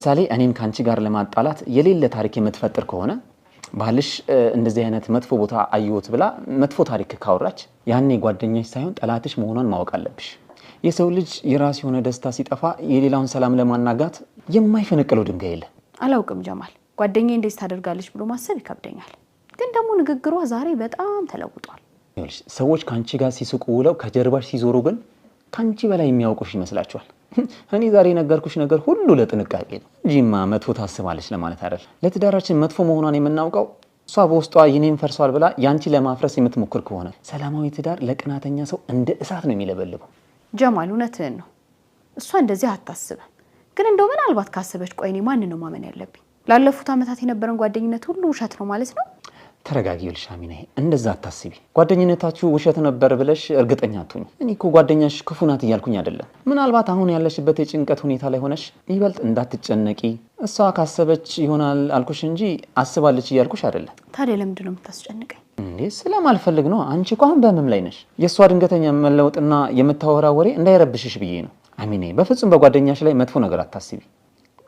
ሳሌ እኔን ካንቺ ጋር ለማጣላት የሌለ ታሪክ የምትፈጥር ከሆነ ባልሽ እንደዚህ አይነት መጥፎ ቦታ አዩት ብላ መጥፎ ታሪክ ካወራች ያኔ ጓደኛሽ ሳይሆን ጠላትሽ መሆኗን ማወቅ አለብሽ። የሰው ልጅ የራስ የሆነ ደስታ ሲጠፋ የሌላውን ሰላም ለማናጋት የማይፈነቅለው ድንጋይ የለ። አላውቅም ጀማል፣ ጓደኛዬ እንደዚህ ታደርጋለች ብሎ ማሰብ ይከብደኛል። ግን ደግሞ ንግግሯ ዛሬ በጣም ተለውጧል። ሰዎች ካንቺ ጋር ሲስቁ ውለው ከጀርባሽ ሲዞሩ ግን ካንቺ በላይ የሚያውቁሽ ይመስላችኋል። እኔ ዛሬ ነገርኩሽ ነገር ሁሉ ለጥንቃቄ ነው እንጂማ መጥፎ ታስባለች ለማለት አይደል። ለትዳራችን መጥፎ መሆኗን የምናውቀው እሷ በውስጧ የኔን ፈርሷል ብላ ያንቺ ለማፍረስ የምትሞክር ከሆነ ሰላማዊ ትዳር ለቅናተኛ ሰው እንደ እሳት ነው የሚለበልበው። ጀማል እውነትህን ነው። እሷ እንደዚህ አታስብም። ግን እንደው ምናልባት ካሰበች ቆይ እኔ ማን ነው ማመን ያለብኝ? ላለፉት ዓመታት የነበረን ጓደኝነት ሁሉ ውሸት ነው ማለት ነው? ተረጋጊ ልሻሚና፣ እንደዛ አታስቢ። ጓደኝነታችሁ ውሸት ነበር ብለሽ እርግጠኛ አትሁኝ። እኔ እኮ ጓደኛሽ ክፉ ናት እያልኩኝ አይደለም። ምናልባት አሁን ያለሽበት የጭንቀት ሁኔታ ላይ ሆነሽ ይበልጥ እንዳትጨነቂ እሷ ካሰበች ይሆናል አልኩሽ እንጂ አስባለች እያልኩሽ አይደለም። ታዲያ ለምንድን ነው የምታስጨንቀኝ? እንዴ ስለማልፈልግ ነው። አንቺ እኮ አሁን በህመም ላይ ነሽ። የእሷ ድንገተኛ መለወጥና የምታወራ ወሬ እንዳይረብሽሽ ብዬ ነው። አሚኔ፣ በፍጹም በጓደኛሽ ላይ መጥፎ ነገር አታስቢ።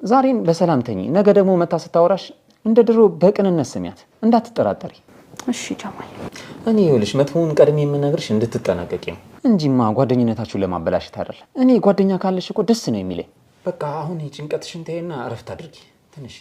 ዛሬን በሰላም ተኚ። ነገ ደግሞ መታ ስታወራሽ እንደ ድሮ በቅንነት ስሚያት፣ እንዳትጠራጠሪ። እሺ ጀማል፣ እኔ ይኸውልሽ መጥፎውን ቀድሜ የምነግርሽ እንድትጠነቀቂ ነው እንጂማ ጓደኝነታችሁን ለማበላሸት አይደለም። እኔ ጓደኛ ካለሽ እኮ ደስ ነው የሚለኝ። በቃ አሁን ጭንቀትሽን ተይና እረፍት አድርጊ ትንሽ